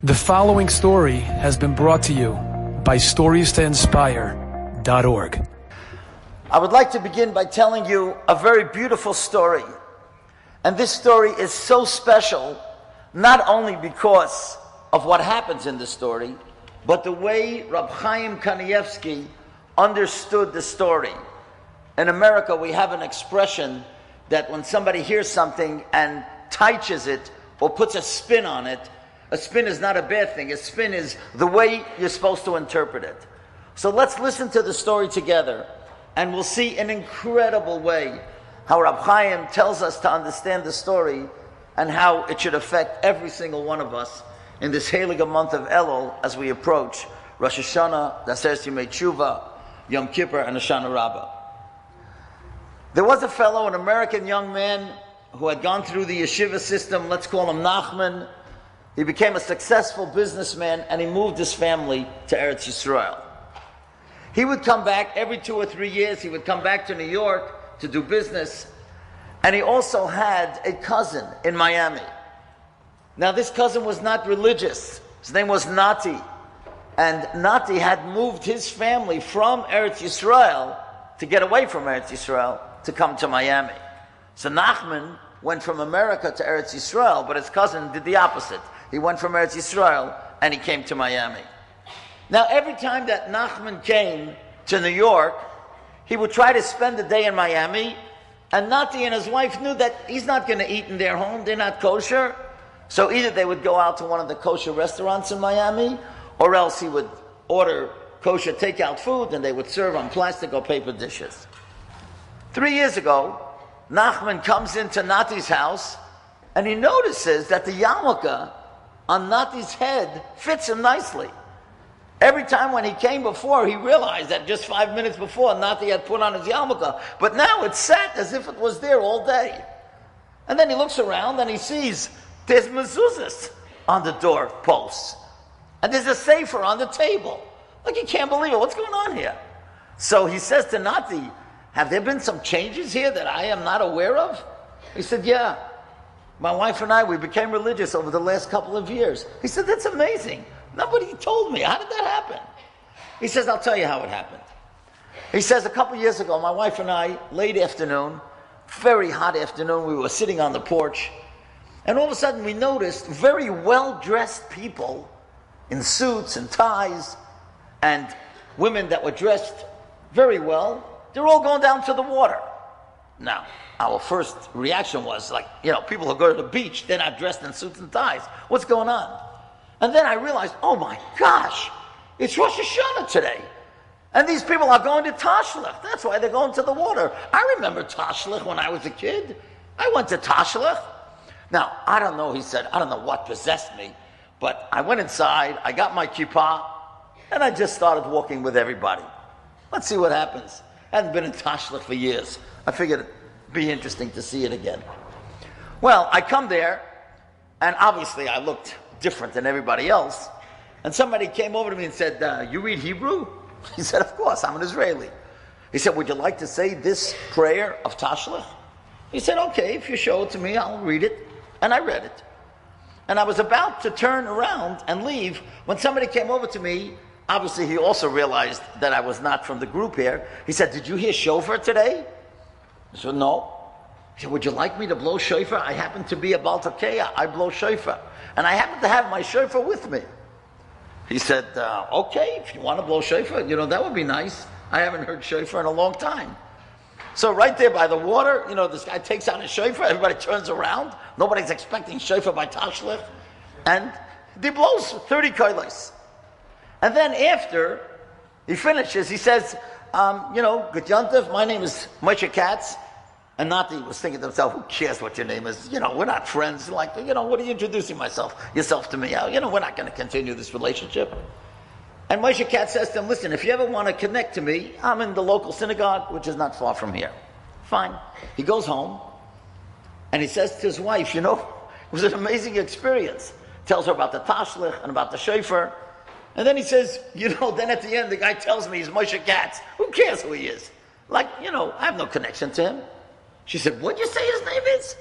The following story has been brought to you by StoriesToInspire.org. I would like to begin by telling you a very beautiful story. And this story is so special, not only because of what happens in the story, but the way Rab Chaim Kanievsky understood the story. In America, we have an expression that when somebody hears something and teiches it or puts a spin on it, a spin is not a bad thing. A spin is the way you're supposed to interpret it. So let's listen to the story together, and we'll see an incredible way how Rab Chaim tells us to understand the story and how it should affect every single one of us in this heilige month of Elul as we approach Rosh Hashanah, Aseret Yemei Teshuvah, Yom Kippur, and Hoshana Rabbah. There was a fellow, an American young man, who had gone through the yeshiva system. Let's call him Nachman. He became a successful businessman, and he moved his family to Eretz Yisrael. He would come back every 2 or 3 years. He would come back to New York to do business. And he also had a cousin in Miami. Now, this cousin was not religious. His name was Nati. And Nati had moved his family from Eretz Yisrael to get away from Eretz Yisrael to come to Miami. So Nachman went from America to Eretz Yisrael, but his cousin did the opposite. He went from Eretz Yisrael and he came to Miami. Now, every time that Nachman came to New York, he would try to spend the day in Miami, and Nati and his wife knew that he's not going to eat in their home. They're not kosher. So either they would go out to one of the kosher restaurants in Miami, or else he would order kosher takeout food and they would serve on plastic or paper dishes. 3 years ago, Nachman comes into Nati's house and he notices that the yarmulke on Nati's head fits him nicely. Every time when he came before, he realized that just 5 minutes before, Nati had put on his yarmulke, but now it's sat as if it was there all day. And then he looks around and he sees there's mezuzahs on the door posts, and there's a sefer on the table. Like, he can't believe it. What's going on here? So he says to Nati, have there been some changes here that I am not aware of? He said, yeah. My wife and I, we became religious over the last couple of years. He said, that's amazing. Nobody told me. How did that happen? He says, I'll tell you how it happened. He says, a couple of years ago, my wife and I, late afternoon, very hot afternoon, we were sitting on the porch, and all of a sudden we noticed very well-dressed people in suits and ties, and women that were dressed very well. They're all going down to the water. Now, our first reaction was like, people who go to the beach, they're not dressed in suits and ties. What's going on? And then I realized, oh my gosh, it's Rosh Hashanah today. And these people are going to Tashlich. That's why they're going to the water. I remember Tashlich when I was a kid. I went to Tashlich. Now, I don't know, he said, I don't know what possessed me, but I went inside, I got my kippah, and I just started walking with everybody. Let's see what happens. I hadn't been in Tashlich for years. I figured it'd be interesting to see it again. Well, I come there, and obviously I looked different than everybody else. And somebody came over to me and said, you read Hebrew? He said, of course, I'm an Israeli. He said, would you like to say this prayer of Tashlich? He said, okay, if you show it to me, I'll read it. And I read it. And I was about to turn around and leave when somebody came over to me. Obviously, he also realized that I was not from the group here. He said, did you hear shofar today? I said, no. He said, would you like me to blow shofar? I happen to be a Baal Takeya. I blow shofar. And I happen to have my shofar with me. He said, okay, if you want to blow shofar, that would be nice. I haven't heard shofar in a long time. So right there by the water, this guy takes out his shofar. Everybody turns around. Nobody's expecting shofar by Tashlich. And he blows 30 koilos. And then after he finishes, he says, Good Yontif, my name is Moshe Katz. And Nati was thinking to himself, who cares what your name is? We're not friends. Like, what are you introducing yourself to me? We're not going to continue this relationship. And Moshe Katz says to him, listen, if you ever want to connect to me, I'm in the local synagogue, which is not far from here. Fine. He goes home, and he says to his wife, it was an amazing experience. Tells her about the Tashlich and about the shofar. And then he says, then at the end, the guy tells me he's Moshe Katz. Who cares who he is? I have no connection to him. She said, what'd you say his name is?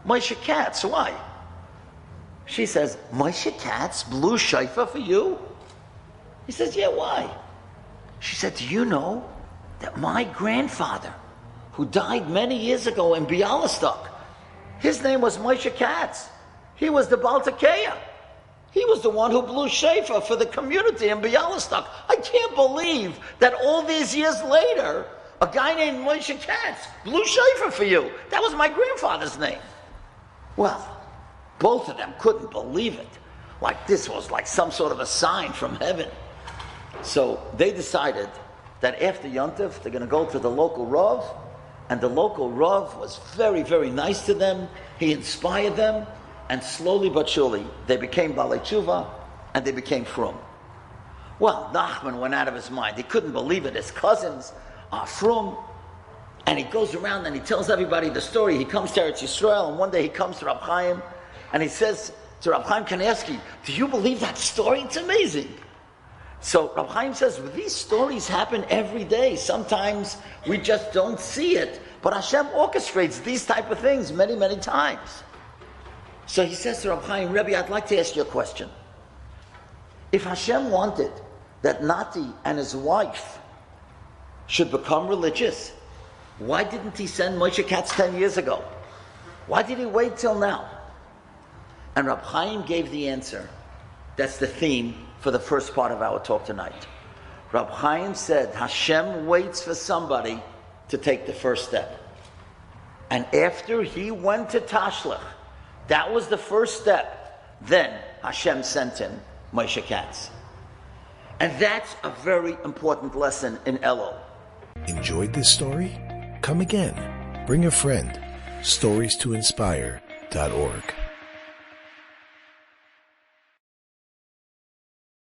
Moshe Katz. Why? She says, Moshe Katz blew shofar for you? He says, yeah, why? She said, do you know that my grandfather, who died many years ago in Bialystok, his name was Moshe Katz. He was the Baltakeya. He was the one who blew shofar for the community in Bialystok. I can't believe that all these years later, a guy named Moshe Katz blew shofar for you. That was my grandfather's name. Well, both of them couldn't believe it. Like this was like some sort of a sign from heaven. So they decided that after Yontif, they're going to go to the local Rav, and the local Rav was very, very nice to them. He inspired them, and slowly but surely, they became Balei Teshuvah, and they became Frum. Well, Nachman went out of his mind. He couldn't believe it. His cousins are Frum, and he goes around and he tells everybody the story. He comes to Eretz Yisrael, and one day he comes to Rab Chaim, and he says to Rab Chaim Kanievsky, do you believe that story? It's amazing. So Rab Chaim says, well, these stories happen every day. Sometimes we just don't see it, but Hashem orchestrates these type of things many, many times. So he says to Rab Chaim, Rebbe, I'd like to ask you a question. If Hashem wanted that Nati and his wife should become religious, why didn't he send Moshe Katz 10 years ago? Why did he wait till now? And Rab Chaim gave the answer. That's the theme for the first part of our talk tonight. Rab Chaim said, Hashem waits for somebody to take the first step. And after he went to Tashlach, that was the first step. Then Hashem sent him Moshe Katz. And that's a very important lesson in Elul. Enjoyed this story? Come again. Bring a friend. StoriesToInspire.org